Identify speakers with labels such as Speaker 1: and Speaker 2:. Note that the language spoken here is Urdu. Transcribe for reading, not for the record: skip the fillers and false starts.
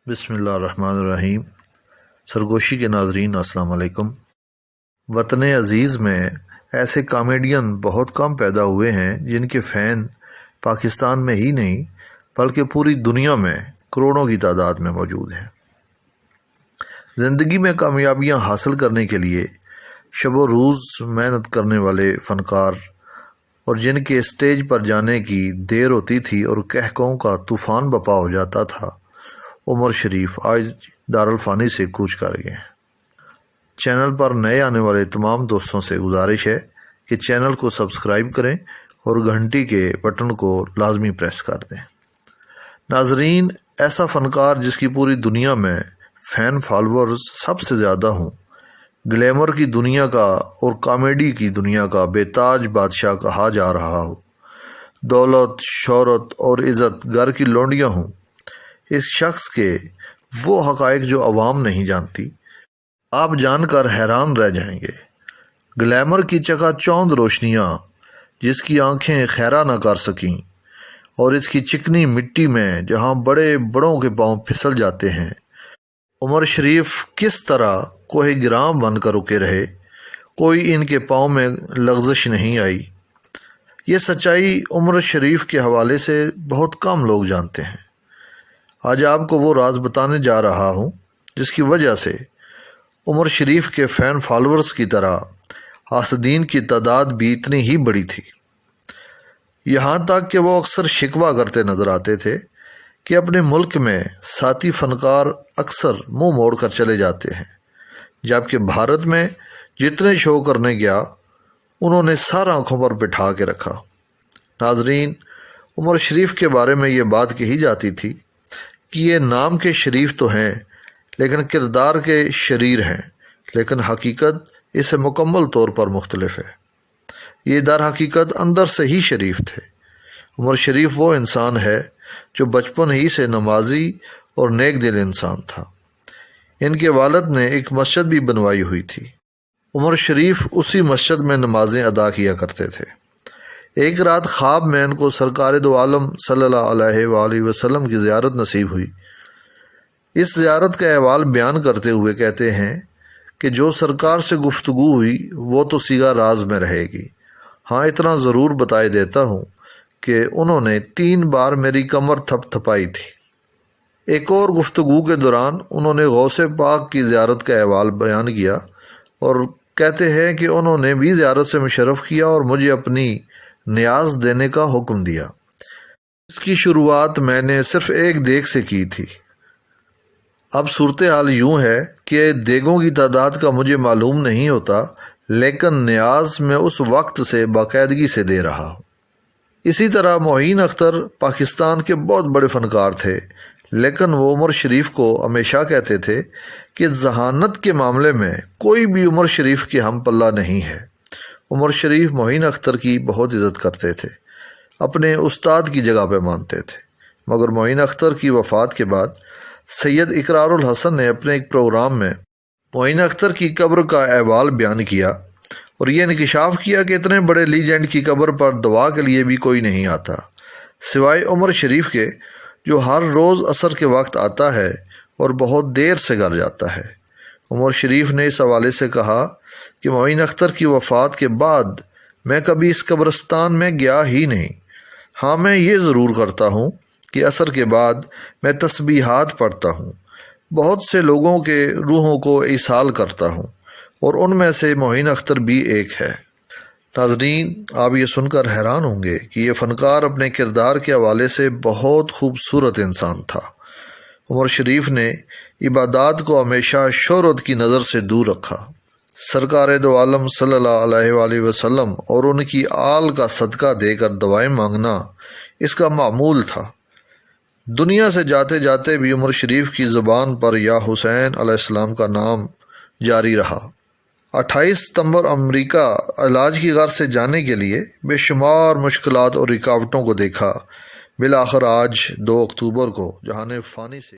Speaker 1: بسم اللہ الرحمن الرحیم۔ سرگوشی کے ناظرین السلام علیکم۔ وطن عزیز میں ایسے کامیڈین بہت کم پیدا ہوئے ہیں جن کے فین پاکستان میں ہی نہیں بلکہ پوری دنیا میں کروڑوں کی تعداد میں موجود ہیں۔ زندگی میں کامیابیاں حاصل کرنے کے لیے شب و روز محنت کرنے والے فنکار اور جن کے اسٹیج پر جانے کی دیر ہوتی تھی اور کہکہوں کا طوفان بپا ہو جاتا تھا، عمر شریف آج دارالفانی سے کوچ کر گئے ہیں۔ چینل پر نئے آنے والے تمام دوستوں سے گزارش ہے کہ چینل کو سبسکرائب کریں اور گھنٹی کے بٹن کو لازمی پریس کر دیں۔ ناظرین، ایسا فنکار جس کی پوری دنیا میں فین فالورز سب سے زیادہ ہوں، گلیمر کی دنیا کا اور کامیڈی کی دنیا کا بے تاج بادشاہ کہا جا رہا ہو، دولت، شہرت اور عزت گھر کی لونڈیاں ہوں، اس شخص کے وہ حقائق جو عوام نہیں جانتی، آپ جان کر حیران رہ جائیں گے۔ گلیمر کی چکا چوند روشنیاں جس کی آنکھیں خیرہ نہ کر سکیں، اور اس کی چکنی مٹی میں جہاں بڑے بڑوں کے پاؤں پھسل جاتے ہیں، عمر شریف کس طرح کوہ گرام بن کر رکے رہے، کوئی ان کے پاؤں میں لغزش نہیں آئی۔ یہ سچائی عمر شریف کے حوالے سے بہت کم لوگ جانتے ہیں۔ آج آپ کو وہ راز بتانے جا رہا ہوں جس کی وجہ سے عمر شریف کے فین فالورز کی طرح حاسدین کی تعداد بھی اتنی ہی بڑی تھی، یہاں تک کہ وہ اکثر شکوہ کرتے نظر آتے تھے کہ اپنے ملک میں ساتھی فنکار اکثر منہ موڑ کر چلے جاتے ہیں، جبکہ بھارت میں جتنے شو کرنے گیا انہوں نے سارا آنکھوں پر بٹھا کے رکھا۔ ناظرین، عمر شریف کے بارے میں یہ بات کہی جاتی تھی کہ یہ نام کے شریف تو ہیں لیکن کردار کے شریر ہیں، لیکن حقیقت اس سے مکمل طور پر مختلف ہے۔ یہ در حقیقت اندر سے ہی شریف تھے۔ عمر شریف وہ انسان ہے جو بچپن ہی سے نمازی اور نیک دل انسان تھا۔ ان کے والد نے ایک مسجد بھی بنوائی ہوئی تھی۔ عمر شریف اسی مسجد میں نمازیں ادا کیا کرتے تھے۔ ایک رات خواب میں ان کو سرکار دو عالم صلی اللہ علیہ وآلہ وسلم کی زیارت نصیب ہوئی۔ اس زیارت کا احوال بیان کرتے ہوئے کہتے ہیں کہ جو سرکار سے گفتگو ہوئی وہ تو صیغہ راز میں رہے گی، ہاں اتنا ضرور بتائے دیتا ہوں کہ انہوں نے 3 بار میری کمر تھپ تھپائی تھی۔ ایک اور گفتگو کے دوران انہوں نے غوث پاک کی زیارت کا احوال بیان کیا اور کہتے ہیں کہ انہوں نے بھی زیارت سے مشرف کیا اور مجھے اپنی نیاز دینے کا حکم دیا۔ اس کی شروعات میں نے صرف ایک دیگ سے کی تھی۔ اب صورتحال یوں ہے کہ دیگوں کی تعداد کا مجھے معلوم نہیں ہوتا، لیکن نیاز میں اس وقت سے باقاعدگی سے دے رہا ہوں۔ اسی طرح معین اختر پاکستان کے بہت بڑے فنکار تھے، لیکن وہ عمر شریف کو ہمیشہ کہتے تھے کہ ذہانت کے معاملے میں کوئی بھی عمر شریف کے ہم پلہ نہیں ہے۔ عمر شریف معین اختر کی بہت عزت کرتے تھے، اپنے استاد کی جگہ پہ مانتے تھے، مگر معین اختر کی وفات کے بعد سید اقرار الحسن نے اپنے ایک پروگرام میں معین اختر کی قبر کا احوال بیان کیا اور یہ انکشاف کیا کہ اتنے بڑے لیجنڈ کی قبر پر دعا کے لیے بھی کوئی نہیں آتا سوائے عمر شریف کے، جو ہر روز عصر کے وقت آتا ہے اور بہت دیر سے گھر جاتا ہے۔ عمر شریف نے اس حوالے سے کہا کہ معین اختر کی وفات کے بعد میں کبھی اس قبرستان میں گیا ہی نہیں، ہاں میں یہ ضرور کرتا ہوں کہ عصر کے بعد میں تسبیحات پڑھتا ہوں، بہت سے لوگوں کے روحوں کو ایصال کرتا ہوں اور ان میں سے معین اختر بھی ایک ہے۔ ناظرین، آپ یہ سن کر حیران ہوں گے کہ یہ فنکار اپنے کردار کے حوالے سے بہت خوبصورت انسان تھا۔ عمر شریف نے عبادات کو ہمیشہ شہرت کی نظر سے دور رکھا۔ سرکار دو عالم صلی اللہ علیہ وآلہ وسلم اور ان کی آل کا صدقہ دے کر دعائیں مانگنا اس کا معمول تھا۔ دنیا سے جاتے جاتے بھی عمر شریف کی زبان پر یا حسین علیہ السلام کا نام جاری رہا۔ 28 ستمبر امریکہ علاج کی غرض سے جانے کے لیے بے شمار مشکلات اور رکاوٹوں کو دیکھا، بالآخر آج 2 اکتوبر کو جہان فانی سے